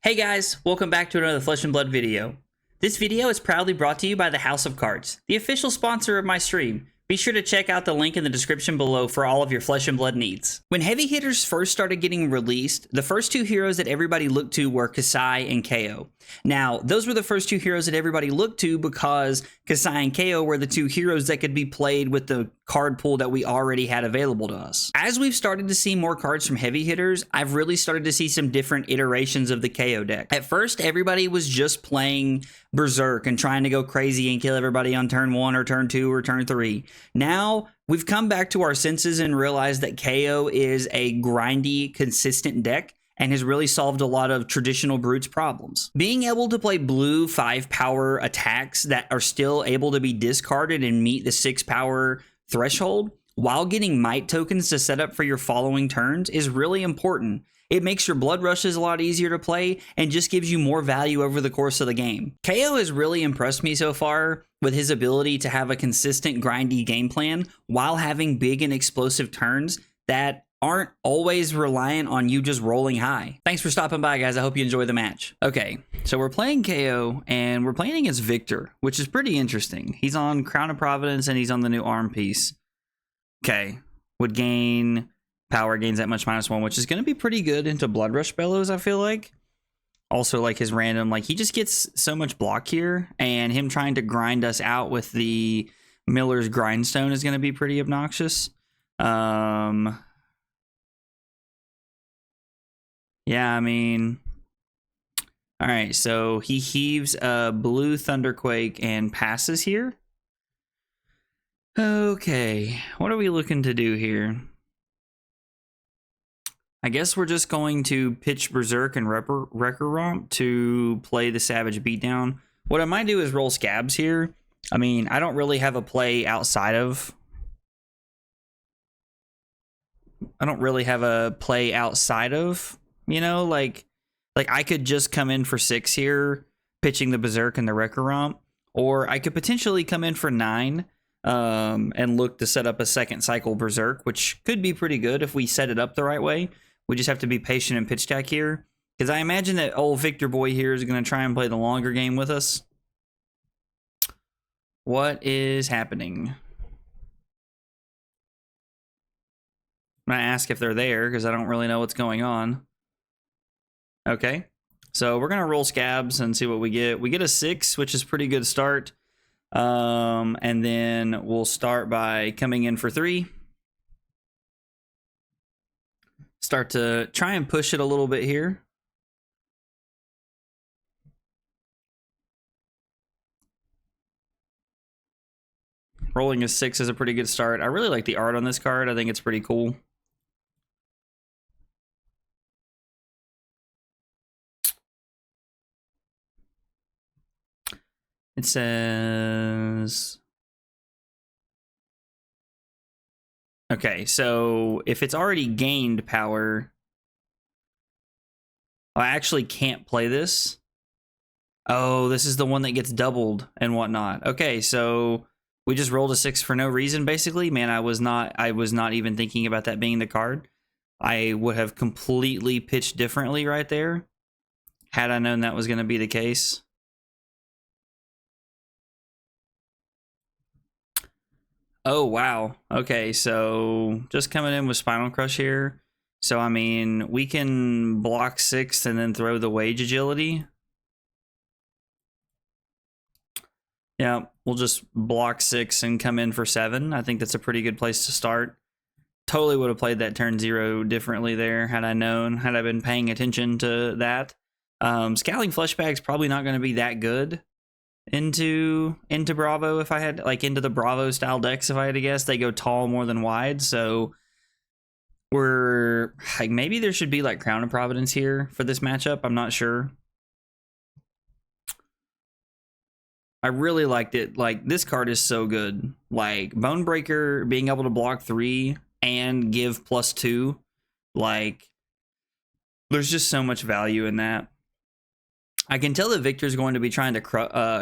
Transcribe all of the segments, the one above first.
Hey guys, welcome back to another Flesh and Blood video. This video is proudly brought to you by the House of Cards, the official sponsor of my stream. Be sure to check out the link in the description below for all of your Flesh and Blood needs. When heavy hitters first started getting released, the first two heroes that everybody looked to were Kasai and Kayo. Now, those were the first two heroes that everybody looked to because Kasai and Kayo were the two heroes that could be played with the card pool that we already had available to us. As we've started to see more cards from heavy hitters, I've really started to see some different iterations of the Kayo deck. At first, everybody was just playing Berserk and trying to go crazy and kill everybody on turn 1 or turn 2 or turn 3. Now, we've come back to our senses and realized that Kayo is a grindy, consistent deck and has really solved a lot of traditional Brutes problems. Being able to play blue 5-power attacks that are still able to be discarded and meet the 6-power threshold while getting might tokens to set up for your following turns is really important. It makes your blood rushes a lot easier to play and just gives you more value over the course of the game. Kayo has really impressed me so far with his ability to have a consistent grindy game plan while having big and explosive turns that aren't always reliant on you just rolling high. Thanks for stopping by, guys. I hope you enjoy the match. Okay, so we're playing Kayo and we're playing against Victor, which is pretty interesting. He's on Crown of Providence and he's on the new arm piece. Okay, would gain power, gains that much -1, which is going to be pretty good into Bloodrush Bellows, I feel like. Also, like his random, like he just gets so much block here, and him trying to grind us out with the Miller's Grindstone is going to be pretty obnoxious. Yeah, I mean, all right, so he heaves a blue Thunderquake and passes here. Okay, what are we looking to do here? I guess we're just going to pitch Berserk and Wrecker Romp to play the Savage Beatdown. What I might do is roll Scabs here. I mean, I don't really have a play outside of... You know, like I could just come in for 6 here, pitching the Berserk and the Wrecker Romp, or I could potentially come in for 9 and look to set up a second cycle Berserk, which could be pretty good if we set it up the right way. We just have to be patient and pitch stack here, because I imagine that old Victor boy here is going to try and play the longer game with us. What is happening? I'm going to ask if they're there, because I don't really know what's going on. Okay, so we're going to roll Scabs and see what we get. We get a 6, which is a pretty good start. And then we'll start by coming in for 3. Start to try and push it a little bit here. Rolling a 6 is a pretty good start. I really like the art on this card. I think it's pretty cool. It says... Okay, so if it's already gained power... I actually can't play this. Oh, this is the one that gets doubled and whatnot. Okay, so we just rolled a 6 for no reason, basically. Man, I was not even thinking about that being the card. I would have completely pitched differently right there had I known that was going to be the case. Oh, wow. Okay, so just coming in with Spinal Crush here. So, I mean, we can block 6 and then throw the Wage Agility. Yeah, we'll just block 6 and come in for 7. I think that's a pretty good place to start. Totally would have played that turn 0 differently there had I known, had I been paying attention to that. Scowling Fleshbag's probably not going to be that good into Bravo if I had, like, into the Bravo style decks if I had to guess. They go tall more than wide, so we're like, maybe there should be like Crown of Providence here for this matchup. I'm not sure. I really liked it. Like, this card is so good. Like, Bonebreaker being able to block 3 and give +2, like, there's just so much value in that. I can tell that Victor's going to be trying to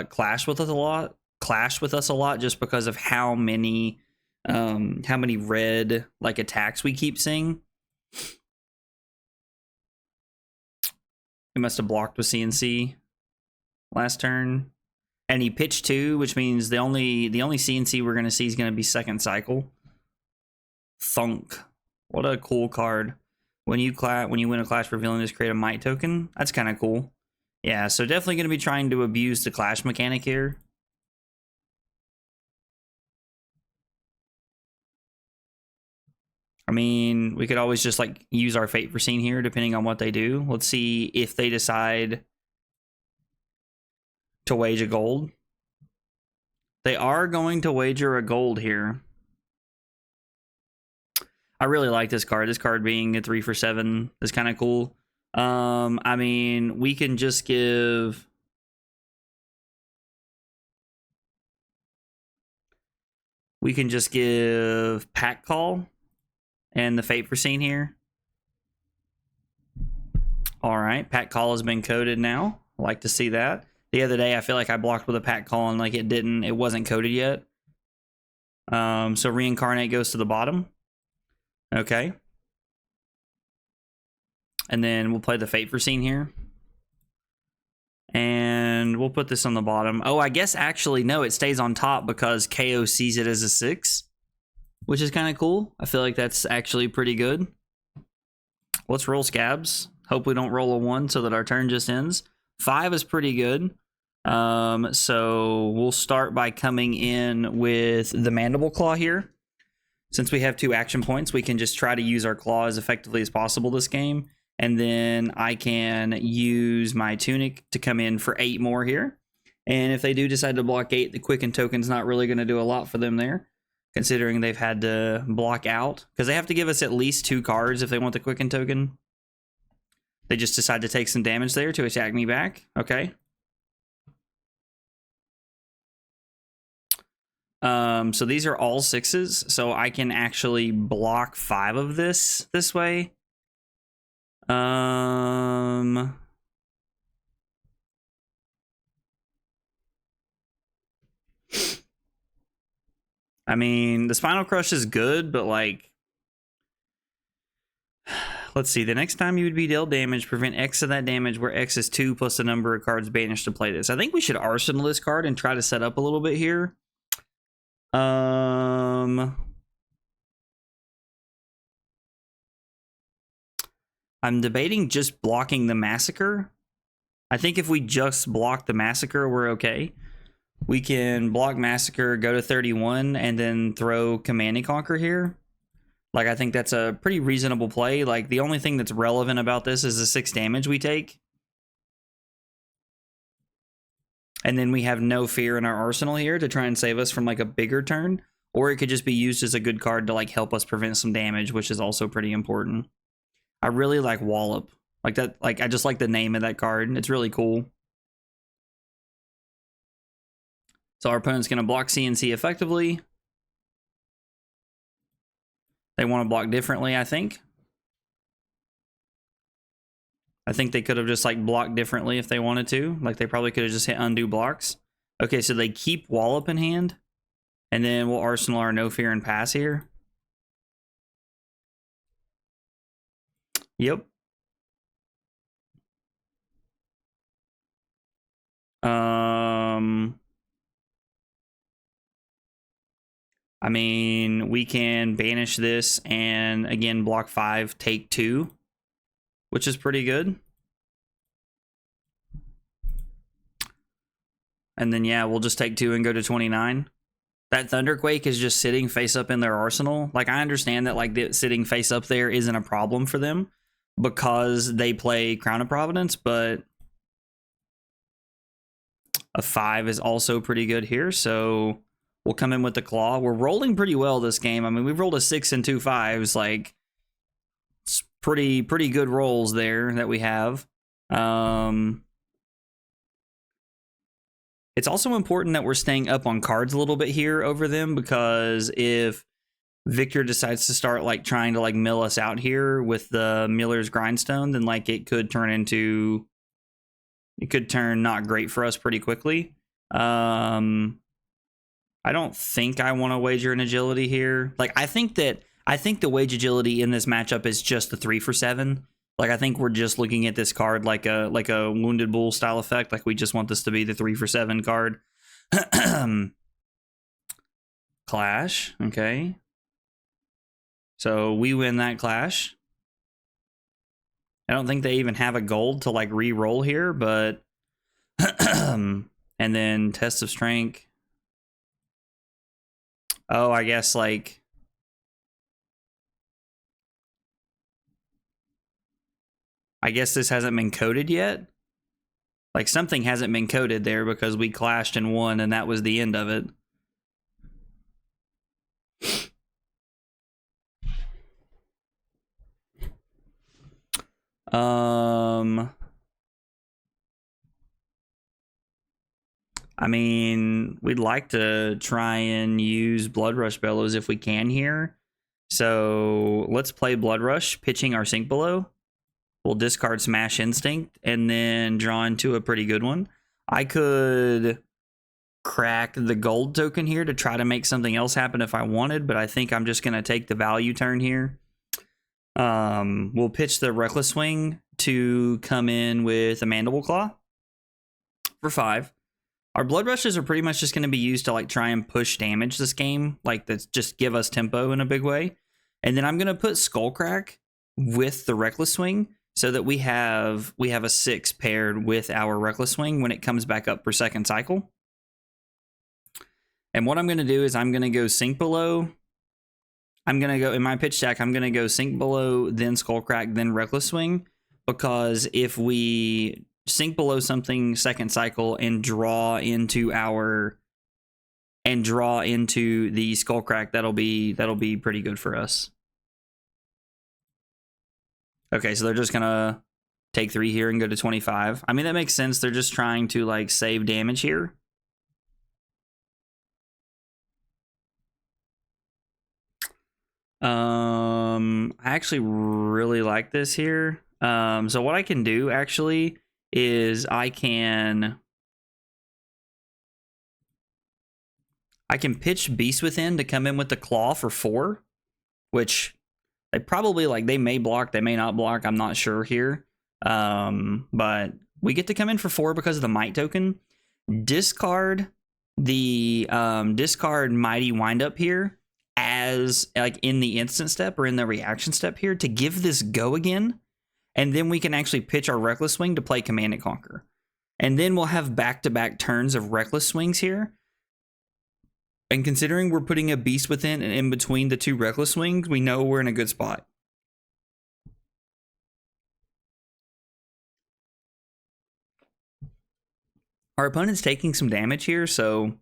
clash with us a lot, just because of how many red like attacks we keep seeing. He must have blocked with CNC last turn. And he pitched 2, which means the only CNC we're going to see is going to be second cycle. Thunk. What a cool card. When you win a clash revealing this, create a might token. That's kind of cool. Yeah, so definitely going to be trying to abuse the clash mechanic here. I mean, we could always just like use our Fate Foreseen here, depending on what they do. Let's see if they decide to wage a gold. They are going to wager a gold here. I really like this card. This card being a 3 for 7 is kind of cool. I mean, we can just give... We can just give Pack Call and the Fate Foreseen here. All right, Pack Call has been coded now. I like to see that. The other day, I feel like I blocked with a Pack Call and like it wasn't coded yet. So Reincarnate goes to the bottom. Okay. And then we'll play the Fate Foreseen here. And we'll put this on the bottom. Oh, I guess actually, no, it stays on top because KO sees it as a 6. Which is kind of cool. I feel like that's actually pretty good. Let's roll Scabs. Hope we don't roll a 1 so that our turn just ends. 5 is pretty good. So we'll start by coming in with the Mandible Claw here. Since we have 2 action points, we can just try to use our claw as effectively as possible this game. And then I can use my Tunic to come in for 8 more here. And if they do decide to block 8, the Quicken token's not really going to do a lot for them there, considering they've had to block out. Because they have to give us at least 2 cards if they want the Quicken token. They just decide to take some damage there to attack me back. Okay. So these are all 6s, so I can actually block 5 of this way. I mean, the Spinal Crush is good, but like, let's see. The next time you would be dealt damage, prevent X of that damage, where X is 2 plus the number of cards banished to play this. I think we should arsenal this card and try to set up a little bit here. I'm debating just blocking the Massacre. I think if we just block the Massacre, we're okay. We can block Massacre, go to 31, and then throw Command and Conquer here. Like, I think that's a pretty reasonable play. Like, the only thing that's relevant about this is the 6 damage we take. And then we have no fear in our arsenal here to try and save us from like a bigger turn. Or it could just be used as a good card to like help us prevent some damage, which is also pretty important. I really like Wallop. Like that, like I just like the name of that card. It's really cool. So our opponent's gonna block CNC effectively. They want to block differently, I think. I think they could have just like blocked differently if they wanted to. Like they probably could have just hit undo blocks. Okay, so they keep Wallop in hand. And then we'll arsenal our no fear and pass here. Yep. I mean, we can banish this and again block 5, take 2. Which is pretty good. And then, yeah, we'll just take 2 and go to 29. That Thunderquake is just sitting face up in their arsenal. Like, I understand that, like, the sitting face up there isn't a problem for them because they play Crown of Providence, but a 5 is also pretty good here. So we'll come in with the Claw. We're rolling pretty well this game. I mean, we've rolled a 6 and 2 5s. Like, it's pretty good rolls there that we have. It's also important that we're staying up on cards a little bit here over them, because if Victor decides to start like trying to like mill us out here with the Miller's Grindstone, then like it could turn not great for us pretty quickly. I don't think I want to wager an agility here. Like I think the wage agility in this matchup is just the 3 for 7. Like, I think we're just looking at this card like a Wounded Bull style effect. Like, we just want this to be the 3 for 7 card. Clash, okay. So we win that clash. I don't think they even have a gold to like re-roll here, but and then Test of Strength. Oh, I guess like I guess this hasn't been coded yet. Like something hasn't been coded there because we clashed and won and that was the end of it. I mean, we'd like to try and use Bloodrush Bellows if we can here. So let's play Bloodrush, pitching our Sink Below. We'll discard Smash Instinct and then draw into a pretty good one. I could crack the gold token here to try to make something else happen if I wanted, but I think I'm just going to take the value turn here. We'll pitch the Reckless Swing to come in with a Mandible Claw for 5. Our Blood Rushes are pretty much just going to be used to like try and push damage this game, like that's just give us tempo in a big way. And then I'm going to put Skullcrack with the Reckless Swing so that we have a 6 paired with our Reckless Swing when it comes back up for second cycle. And what I'm going to do is I'm going to go Sink Below. I'm going to go in my pitch deck. I'm going to go Sink Below, then Skullcrack, then Reckless Swing, because if we Sink Below something second cycle and draw into the Skullcrack, that'll be pretty good for us. Okay, so they're just gonna take 3 here and go to 25. I mean, that makes sense. They're just trying to like save damage here. I actually really like this here. So what I can do actually is I can pitch Beast Within to come in with the Claw for 4, which they probably like, they may block, they may not block, I'm not sure here. But we get to come in for 4 because of the Might token. Discard the discard Mighty Windup here as like in the instant step or in the reaction step here to give this go again. And then we can actually pitch our Reckless Swing to play Command and Conquer. And then we'll have back-to-back turns of Reckless Swings here. And considering we're putting a Beast Within and in between the 2 Reckless Swings, we know we're in a good spot. Our opponent's taking some damage here, so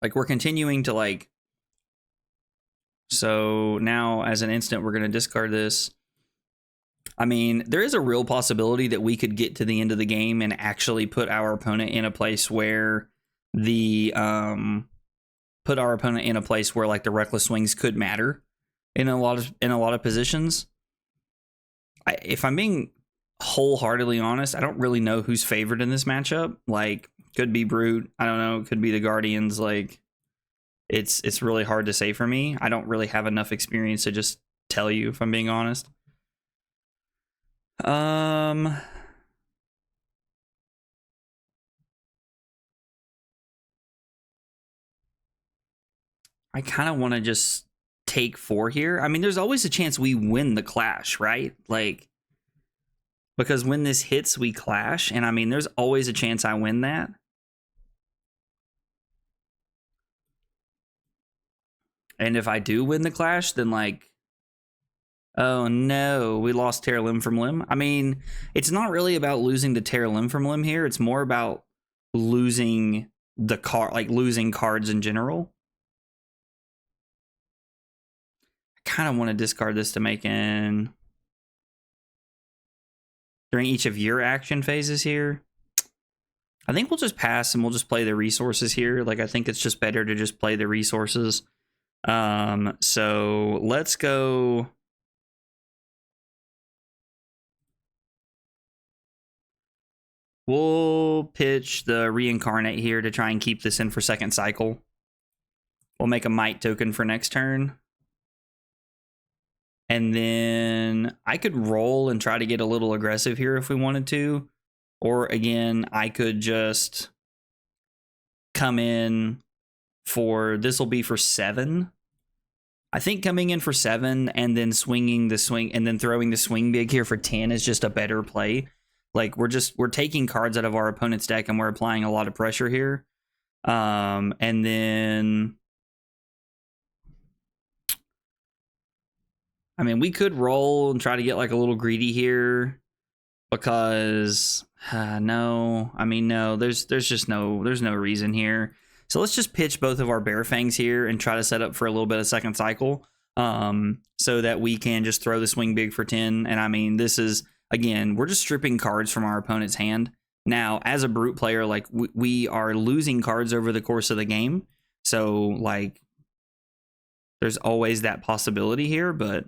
like we're continuing to like... So now as an instant, we're going to discard this. I mean, there is a real possibility that we could get to the end of the game and actually put our opponent in a place where the like the Reckless Swings could matter in a lot of positions. If I'm being wholeheartedly honest, I don't really know who's favored in this matchup. Like, could be Brute, I don't know, could be the Guardians. Like, it's really hard to say for me. I don't really have enough experience to just tell you, if I'm being honest. I kind of want to just take 4 here. I mean, there's always a chance we win the clash, right? Like, because when this hits, we clash. And I mean, there's always a chance I win that. And if I do win the clash, then like, oh no, we lost tear limb from limb. I mean, it's not really about losing the tear limb from limb here. It's more about losing the losing cards in general. I kind of want to discard this to make in during each of your action phases here. I think we'll just pass and we'll just play the resources here. Like, I think it's just better to just play the resources. So let's go. We'll pitch the Reincarnate here to try and keep this in for second cycle. We'll make a Might token for next turn. And then I could roll and try to get a little aggressive here if we wanted to. Or again, I could just come in for, this will be for 7. I think coming in for 7 and then swinging the swing and then throwing the swing big here for 10 is just a better play. Like we're taking cards out of our opponent's deck and we're applying a lot of pressure here. And then, I mean, we could roll and try to get like a little greedy here because no, I mean, no, there's no reason here. So let's just pitch both of our Bear Fangs here and try to set up for a little bit of second cycle so that we can just throw the swing big for 10. And I mean, this is, again, we're just stripping cards from our opponent's hand. Now, as a brute player, like we are losing cards over the course of the game. So like there's always that possibility here, but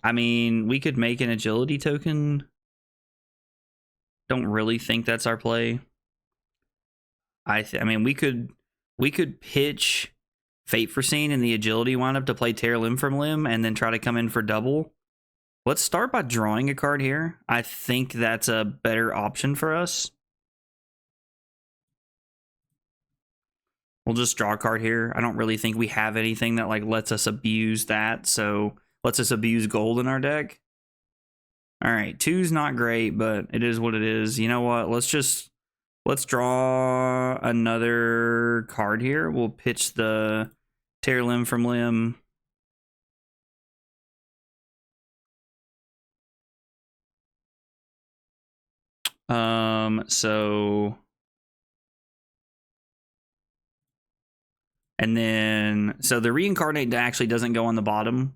I mean, we could make an agility token. Don't really think that's our play. I mean, we could pitch Fate Foreseen and the agility windup to play Tear Limb from Limb and then try to come in for double. Let's start by drawing a card here. I think that's a better option for us. We'll just draw a card here. I don't really think we have anything that like lets us abuse that. So lets us abuse gold in our deck. All right, 2's not great, but it is what it is. You know what? Let's draw another card here. We'll pitch the Tear Limb from Limb. And then, so the Reincarnate actually doesn't go on the bottom.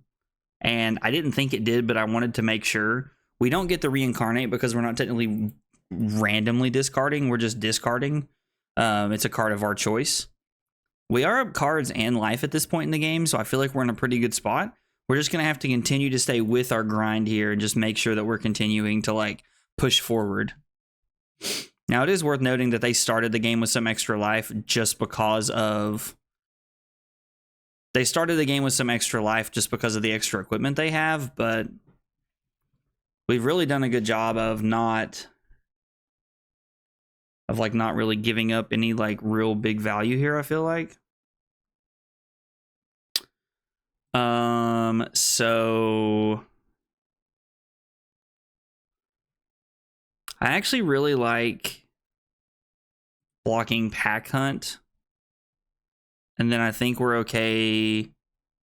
And I didn't think it did, but I wanted to make sure. We don't get the Reincarnate because we're not technically randomly discarding. We're just discarding. It's a card of our choice. We are up cards and life at this point in the game, so I feel like we're in a pretty good spot. We're just going to have to continue to stay with our grind here and just make sure that we're continuing to like push forward. Now, it is worth noting that they started the game with some extra life just because of... They started the game with some extra life just because of the extra equipment they have, but we've really done a good job of not really giving up any like real big value here, I feel like. So I actually really like blocking Pack Hunt. And then I think we're okay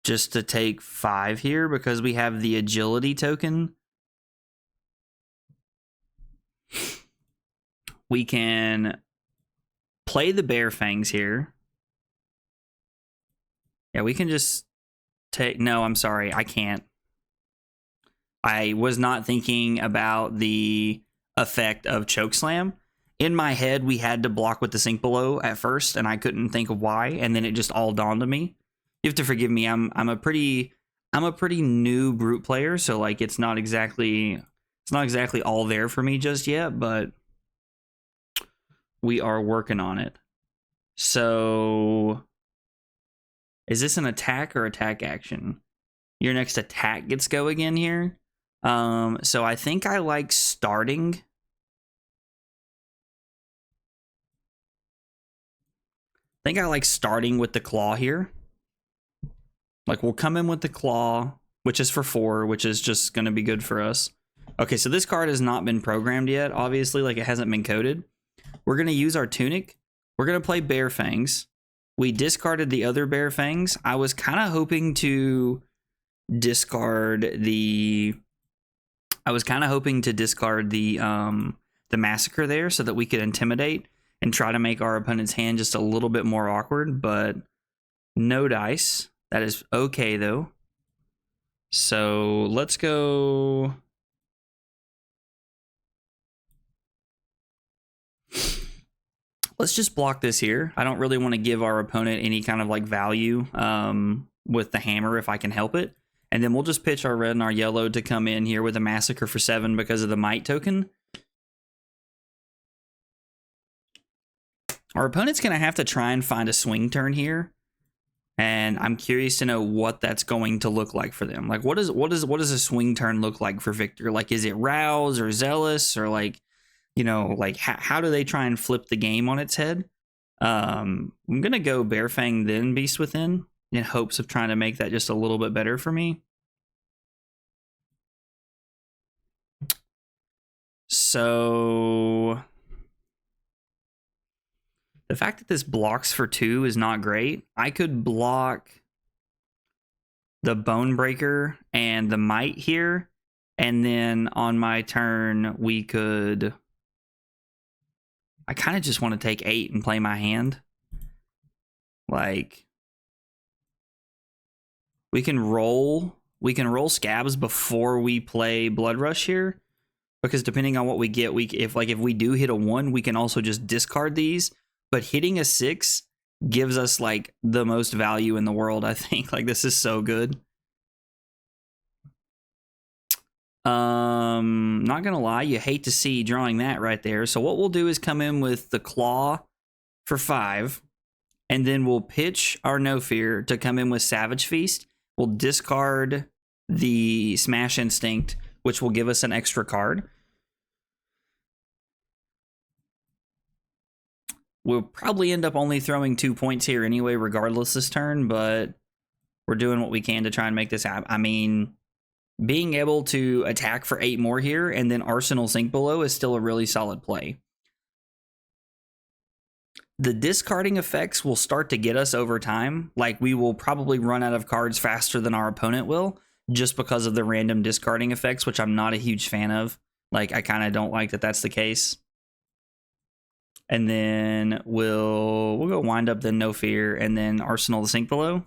just to take 5 here because we have the agility token. We can play the Bear Fangs here. Yeah, we can just take... No, I'm sorry. I can't. I was not thinking about the effect of Chokeslam. In my head, we had to block with the Sink Below at first, and I couldn't think of why, and then it just all dawned on me. You have to forgive me. I'm a pretty new brute player, so like it's not exactly all there for me just yet, but we are working on it. So is this an attack or attack action? Your next attack gets go again here. So I think I like starting. I think I like starting with the claw here. Like we'll come in with the claw, which is for 4, which is just going to be good for us. Okay, so this card has not been programmed yet, obviously, like it hasn't been coded. We're going to use our Tunic. We're going to play Bear Fangs. We discarded the other Bear Fangs. I was kind of hoping to discard the... the Massacre there so that we could intimidate and try to make our opponent's hand just a little bit more awkward, but no dice. That is okay, though. So let's go... Let's just block this here. I don't really want to give our opponent any kind of like value with the hammer if I can help it. And then we'll just pitch our red and our yellow to come in here with a Massacre for 7 because of the Might token. Our opponent's going to have to try and find a swing turn here. And I'm curious to know what that's going to look like for them. Like, what does a swing turn look like for Victor? Like, is it Rouse or Zealous, or like, you know, like how do they try and flip the game on its head? I'm gonna go Bearfang then Beast Within in hopes of trying to make that just a little bit better for me. So the fact that this blocks for 2 is not great. I could block the Bonebreaker and the Might here, and then on my turn we could... I kind of just want to take 8 and play my hand. Like, we can roll Scabs before we play Bloodrush here, because depending on what we get, if we do hit a 1, we can also just discard these. But hitting a 6 gives us like the most value in the world, I think. Like, this is so good. Not gonna lie, you hate to see drawing that right there. So what we'll do is come in with the Claw for 5, and then we'll pitch our No Fear to come in with Savage Feast. We'll discard the Smash Instinct, which will give us an extra card. We'll probably end up only throwing 2 points here anyway, regardless this turn, but we're doing what we can to try and make this happen. I mean, being able to attack for 8 more here and then Arsenal Sink Below is still a really solid play. The discarding effects will start to get us over time. Like, we will probably run out of cards faster than our opponent will, just because of the random discarding effects, which I'm not a huge fan of. Like, I kind of don't like that that's the case. And then we'll go Wind Up, then No Fear, and then Arsenal the Sink Below.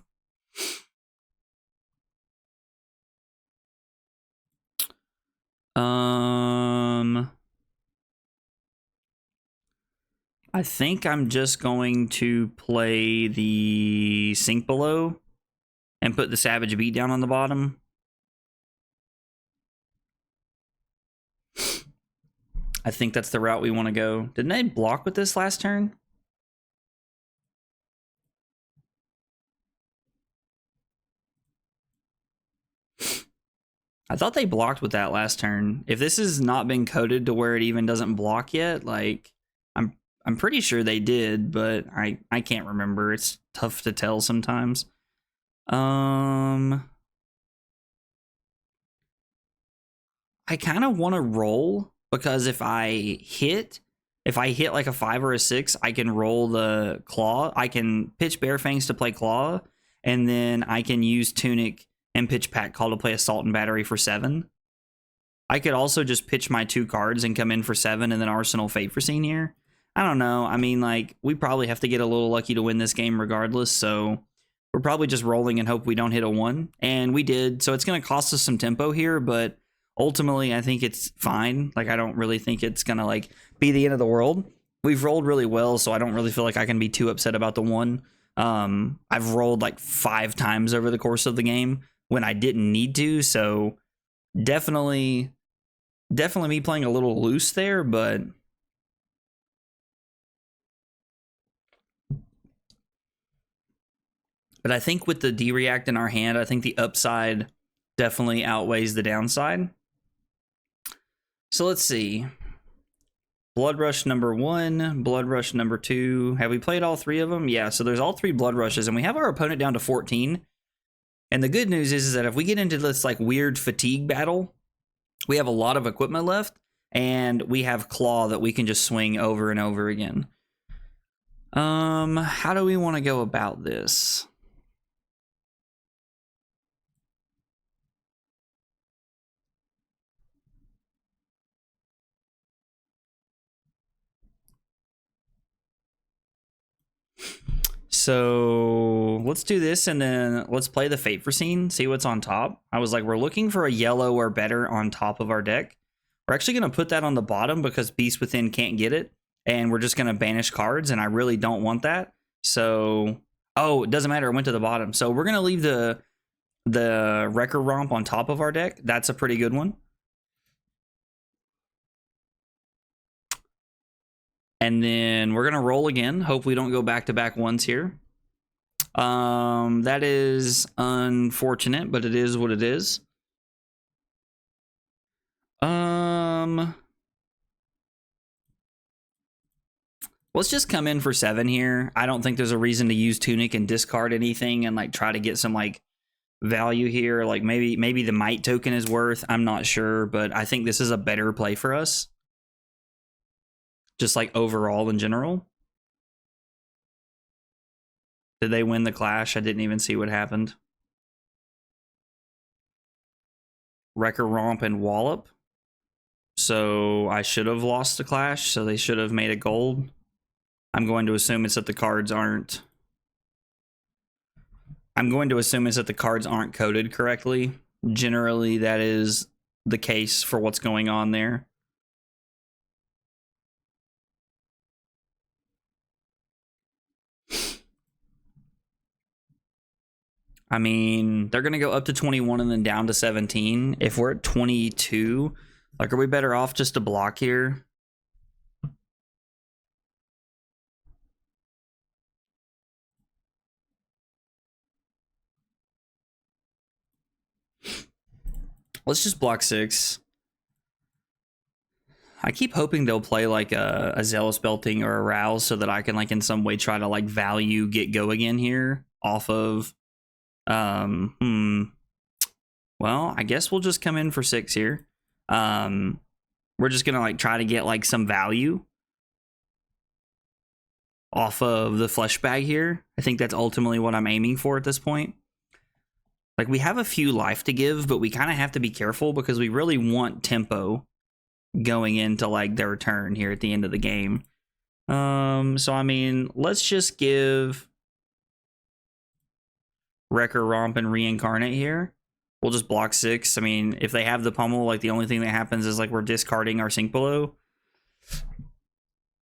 I think I'm just going to play the Sink Below and put the Savage Beatdown on the bottom. I think that's the route we want to go. Didn't they block with this last turn? I thought they blocked with that last turn. If this has not been coded to where it even doesn't block yet, like, I'm pretty sure they did, but I can't remember. It's tough to tell sometimes. I kind of want to roll, because if I hit like a 5 or a 6, I can roll the Claw. I can pitch Bearfangs to play Claw, and then I can use Tunic and pitch Pack Call to play Assault and Battery for 7. I could also just pitch my 2 cards and come in for 7 and then Arsenal Foreseen here. I don't know. I mean, like, we probably have to get a little lucky to win this game regardless, so we're probably just rolling and hope we don't hit a 1. And we did, so it's going to cost us some tempo here, but ultimately I think it's fine. Like, I don't really think it's going to, like, be the end of the world. We've rolled really well, so I don't really feel like I can be too upset about the 1. I've rolled like 5 times over the course of the game when I didn't need to, so definitely me playing a little loose there, but I think with the D-React in our hand, I think the upside definitely outweighs the downside. So let's see. Bloodrush number 1, Bloodrush number 2. Have we played all 3 of them? Yeah, so there's all 3 Bloodrushes, and we have our opponent down to 14. And the good news is that if we get into this like weird fatigue battle, we have a lot of equipment left, and we have Claw that we can just swing over and over again. How do we want to go about this? So let's do this, and then let's play the Foreseen, see what's on top. I was like, we're looking for a yellow or better on top of our deck. We're actually going to put that on the bottom because Beast Within can't get it, and we're just going to banish cards, and I really don't want that. So, oh, it doesn't matter. It went to the bottom. So we're going to leave the Wrecker Romp on top of our deck. That's a pretty good one. And then we're gonna roll again. Hope we don't go back-to-back ones here. That is unfortunate, but it is what it is. Let's just come in for 7 here. I don't think there's a reason to use Tunic and discard anything and like try to get some like value here. Like maybe the Might token is worth. I'm not sure, but I think this is a better play for us. Just like overall in general. Did they win the clash? I didn't even see what happened. Wrecker, Romp, and Wallop. So I should have lost the clash, so they should have made it gold. I'm going to assume it's that the cards aren't... coded correctly. Generally, that is the case for what's going on there. I mean, they're going to go up to 21 and then down to 17. If we're at 22, like, are we better off just to block here? Let's just block 6. I keep hoping they'll play like a Zealous Belting or a Rouse so that I can like in some way try to like value get go again here off of well, I guess we'll just come in for 6 here. We're just gonna like try to get like some value off of the flesh bag here. I think that's ultimately what I'm aiming for at this point. Like, we have a few life to give, but we kind of have to be careful because we really want tempo going into like their turn here at the end of the game. So I mean, let's just give Wrecker, Romp, and Reincarnate here. We'll just block 6. I mean, if they have the pummel, like the only thing that happens is like we're discarding our Sink Below.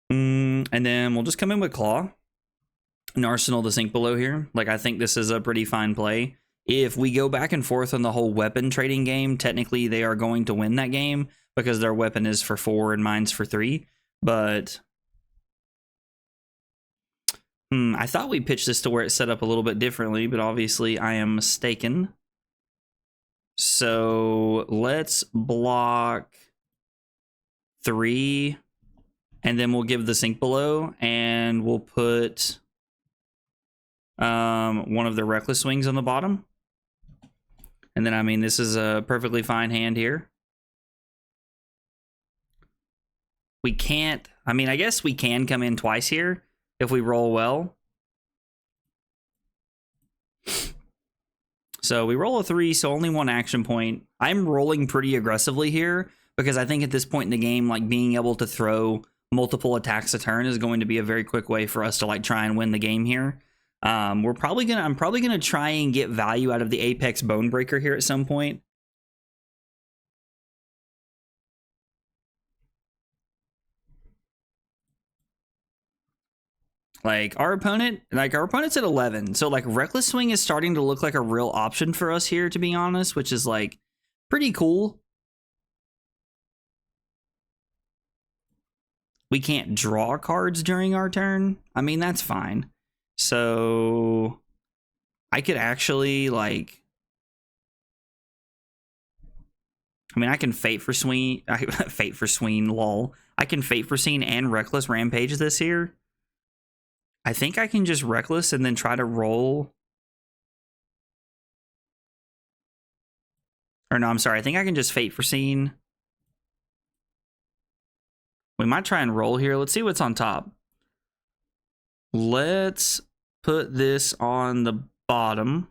And then we'll just come in with Claw and Arsenal the Sink Below here. Like, I think this is a pretty fine play. If we go back and forth on the whole weapon trading game, technically they are going to win that game because their weapon is for 4 and mine's for 3. But I thought we pitched this to where it's set up a little bit differently, but obviously I am mistaken. So let's block 3, and then we'll give the Sink Below, and we'll put one of the Reckless Swings on the bottom. And then, I mean, this is a perfectly fine hand here. We can't, I mean, I guess we can come in twice here if we roll well. So we roll a 3, so only 1 action point. I'm rolling pretty aggressively here because I think at this point in the game, like being able to throw multiple attacks a turn is going to be a very quick way for us to like try and win the game here. I'm probably gonna try and get value out of the Apex Bonebreaker here at some point. Like our opponent's at 11, so like Reckless Swing is starting to look like a real option for us here, to be honest, which is like pretty cool. We can't draw cards during our turn. I mean, that's fine. So I could actually like, I mean, I can Fate Foreseen, lol. I can Fate Foreseen and Reckless Rampage this here. I think I can just Reckless and then try to roll. Or no, I'm sorry. I think I can just Fate Foreseen. We might try and roll here. Let's see what's on top. Let's put this on the bottom.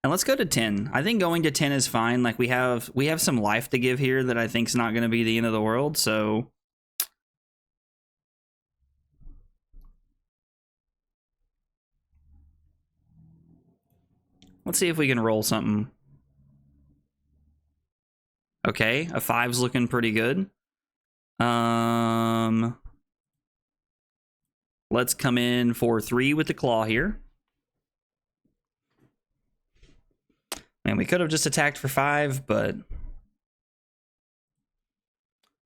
And let's go to 10. I think going to 10 is fine. Like we have some life to give here that I think is not going to be the end of the world. So let's see if we can roll something. Okay, a 5's looking pretty good. Let's come in for 3 with the Claw here. And we could have just attacked for 5, but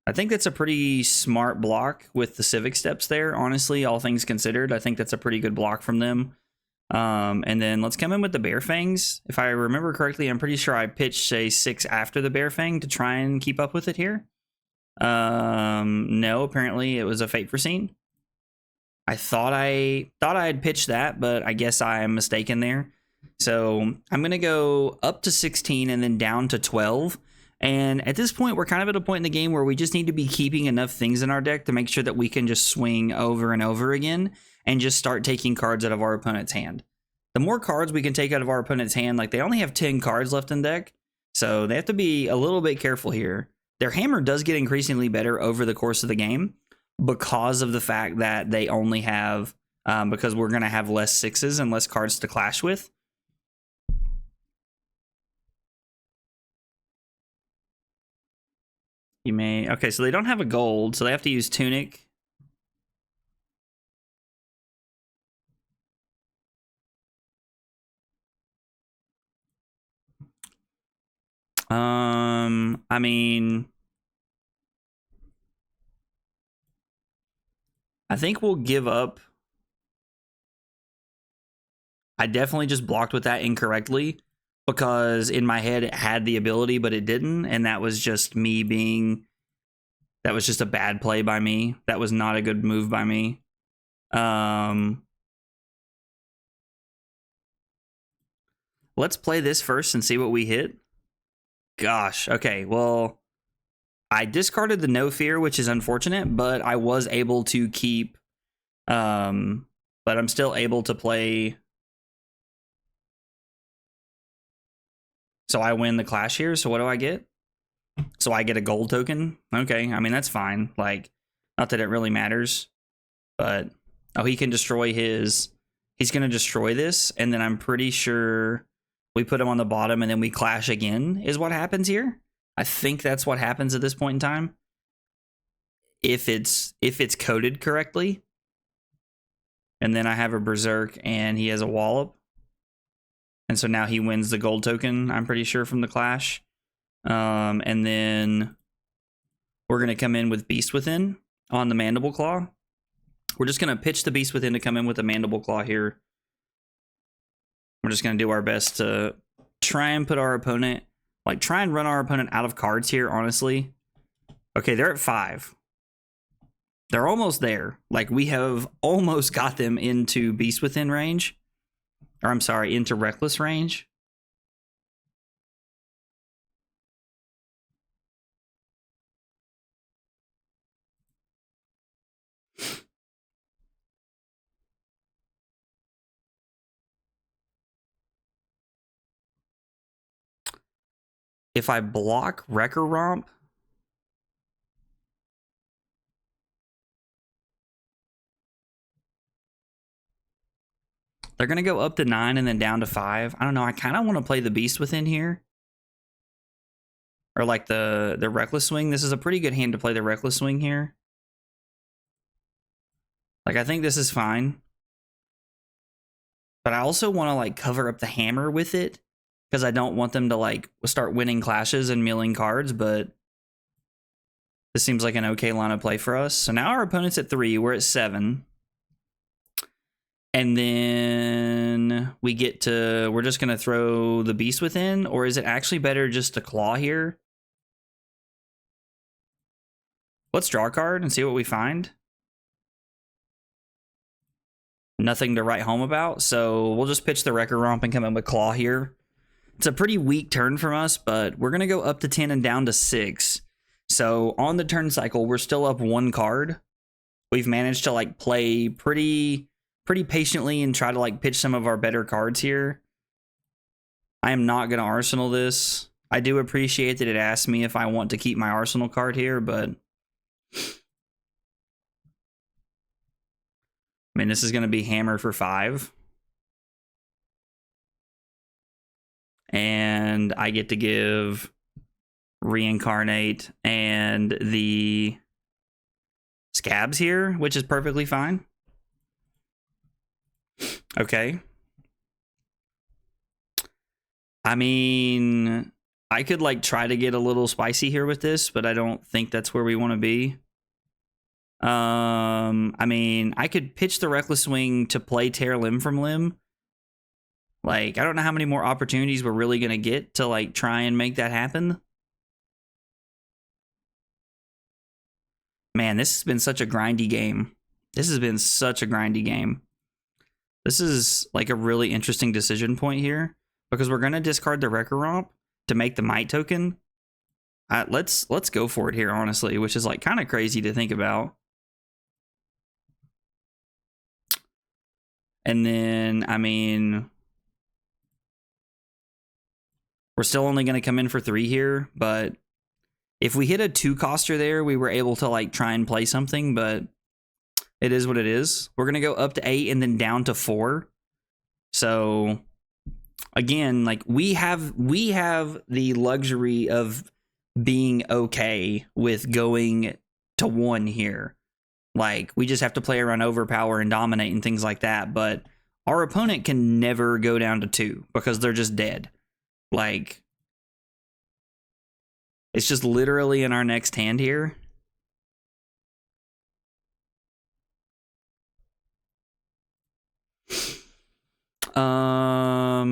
I think that's a pretty smart block with the Civic Steps there. Honestly, all things considered, I think that's a pretty good block from them. And then let's come in with the Bear Fangs. If I remember correctly, I'm pretty sure I pitched a 6 after the Bear Fang to try and keep up with it here. No, apparently it was a Fate Foreseen. I thought I had pitched that, but I guess I am mistaken there. So I'm going to go up to 16 and then down to 12. And at this point, we're kind of at a point in the game where we just need to be keeping enough things in our deck to make sure that we can just swing over and over again and just start taking cards out of our opponent's hand. The more cards we can take out of our opponent's hand, like they only have 10 cards left in deck, so they have to be a little bit careful here. Their hammer does get increasingly better over the course of the game because of the fact that they only have, because we're going to have less 6s and less cards to clash with. You may... Okay, so they don't have a gold, so they have to use Tunic. I mean... I think we'll give up. I definitely just blocked with that incorrectly, because in my head it had the ability, but it didn't, and that was just me being... That was just a bad play by me. That was not a good move by me. Let's play this first and see what we hit. Gosh, okay, well, I discarded the No Fear, which is unfortunate, but I was able to keep... but I'm still able to play... So I win the clash here, so what do I get? So I get a gold token? Okay, I mean, that's fine. Like, not that it really matters. But, oh, he can destroy his... He's going to destroy this, and then I'm pretty sure we put him on the bottom, and then we clash again, is what happens here. I think that's what happens at this point in time. If it's coded correctly. And then I have a Berserk, and he has a Wallop. And so now he wins the gold token, I'm pretty sure, from the clash. And then we're going to come in with Beast Within on the Mandible Claw. We're just going to pitch the Beast Within to come in with the Mandible Claw here. We're just going to do our best to try and put our opponent, like try and run our opponent out of cards here, honestly. Okay, they're at 5. They're almost there. Like, we have almost got them into Beast Within range. Or I'm sorry, into Reckless range. If I block Wrecker Romp, they're going to go up to 9 and then down to 5. I don't know. I kind of want to play the Beast Within here. Or like the Reckless Swing. This is a pretty good hand to play the Reckless Swing here. Like, I think this is fine. But I also want to like cover up the hammer with it, because I don't want them to like start winning clashes and milling cards, but this seems like an okay line of play for us. So now our opponent's at 3, we're at 7. And then we get to, we're just going to throw the Beast Within, or is it actually better just to claw here? Let's draw a card and see what we find. Nothing to write home about, so we'll just pitch the Wrecker Romp and come in with claw here. It's a pretty weak turn from us, but we're going to go up to 10 and down to 6. So on the turn cycle, we're still up 1 card. We've managed to like play pretty patiently and try to like pitch some of our better cards here. I am not going to Arsenal this. I do appreciate that it asks me if I want to keep my Arsenal card here, but I mean, this is going to be hammer for 5. And I get to give Reincarnate and the Scabs here, which is perfectly fine. Okay. I mean, I could like try to get a little spicy here with this, but I don't think that's where we want to be. I mean, I could pitch the Reckless Swing to play Tear Limb from Limb. Like, I don't know how many more opportunities we're really going to get to, like, try and make that happen. Man, this has been such a grindy game. This has been such a grindy game. This is, like, a really interesting decision point here. Because we're going to discard the Wrecker Romp to make the Might token. Let's go for it here, honestly. Which is, like, kind of crazy to think about. And then, I mean... We're still only going to come in for 3 here, but if we hit a 2-coster there, we were able to like try and play something, but it is what it is. We're going to go up to 8 and then down to 4. So again, like we have the luxury of being okay with going to 1 here. Like we just have to play around overpower and dominate and things like that, but our opponent can never go down to 2 because they're just dead. Like, it's just literally in our next hand here. I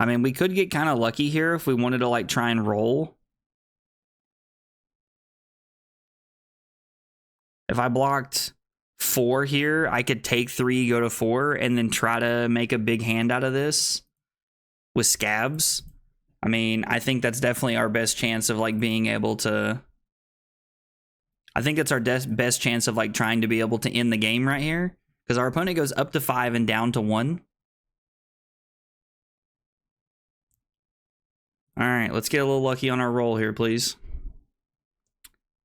mean, we could get kind of lucky here if we wanted to, like, try and roll. If I blocked 4 here, I could take 3, go to 4, and then try to make a big hand out of this with Scabs. I mean, I think that's definitely our best chance of like being able to... I think that's our best chance of like trying to be able to end the game right here. Because our opponent goes up to 5 and down to 1. Alright, let's get a little lucky on our roll here, please.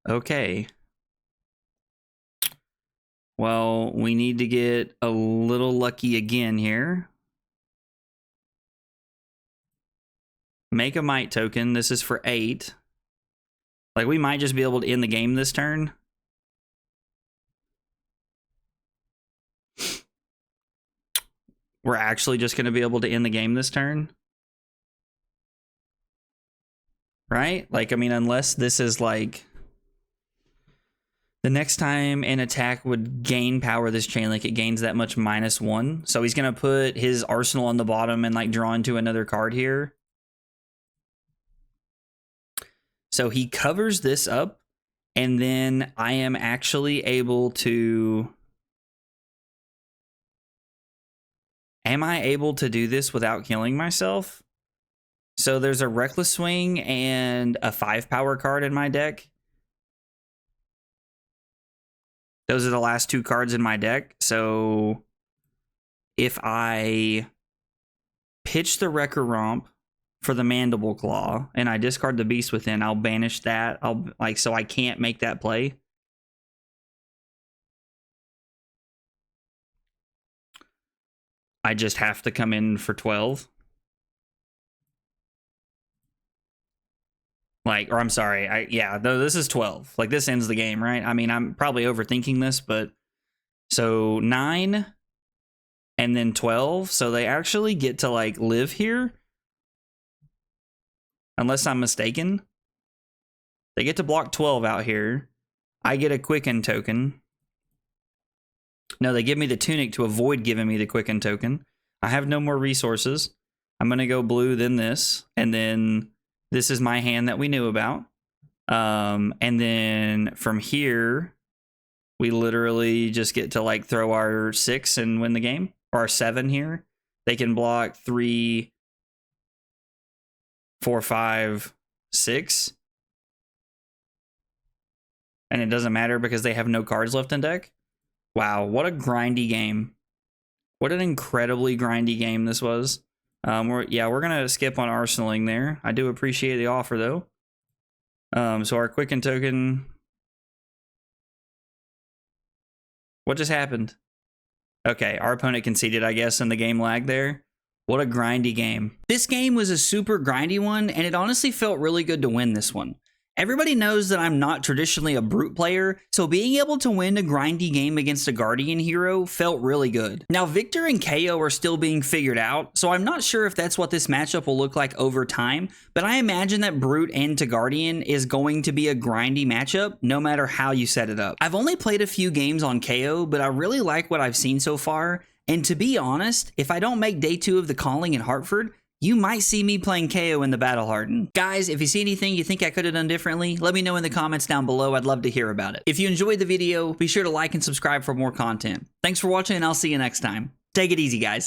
Okay. Well, we need to get a little lucky again here. Make a Might token. This is for 8. Like, we might just be able to end the game this turn. We're actually just going to be able to end the game this turn. Right? Like, I mean, unless this is like... The next time an attack would gain power this chain link, it gains that much -1. So he's going to put his arsenal on the bottom and like draw into another card here. So he covers this up, and then I am actually able to... Am I able to do this without killing myself? So there's a Reckless Swing and a 5-power card in my deck. Those are the last 2 cards in my deck. So if I pitch the Wrecker Romp for the Mandible Claw and I discard the Beast Within, I'll banish that. So I can't make that play. I just have to come in for 12. Like, or I'm sorry, yeah, this is 12. Like, this ends the game, right? I mean, I'm probably overthinking this, but... So, 9, and then 12. So, they actually get to, like, live here. Unless I'm mistaken. They get to block 12 out here. I get a Quicken token. No, they give me the Tunic to avoid giving me the Quicken token. I have no more resources. I'm going to go blue, then this, and then... This is my hand that we knew about. And then from here, we literally just get to like throw our 6 and win the game. Or our 7 here. They can block 3, 4, 5, 6. And it doesn't matter because they have no cards left in deck. Wow, what a grindy game. What an incredibly grindy game this was. We're gonna skip on arsenaling there. I do appreciate the offer though. So our Quicken token. What just happened? Okay, our opponent conceded, I guess, and the game lagged there. What a grindy game. This game was a super grindy one, and it honestly felt really good to win this one. Everybody knows that I'm not traditionally a brute player, so being able to win a grindy game against a guardian hero felt really good. Now Victor and Kayo are still being figured out, so I'm not sure if that's what this matchup will look like over time, but I imagine that brute and to guardian is going to be a grindy matchup no matter how you set it up. I've only played a few games on Kayo, but I really like what I've seen so far, and to be honest, if I don't make day 2 of the calling in Hartford, you might see me playing Kayo in the Battle Hardened. Guys, if you see anything you think I could have done differently, let me know in the comments down below. I'd love to hear about it. If you enjoyed the video, be sure to like and subscribe for more content. Thanks for watching, and I'll see you next time. Take it easy, guys.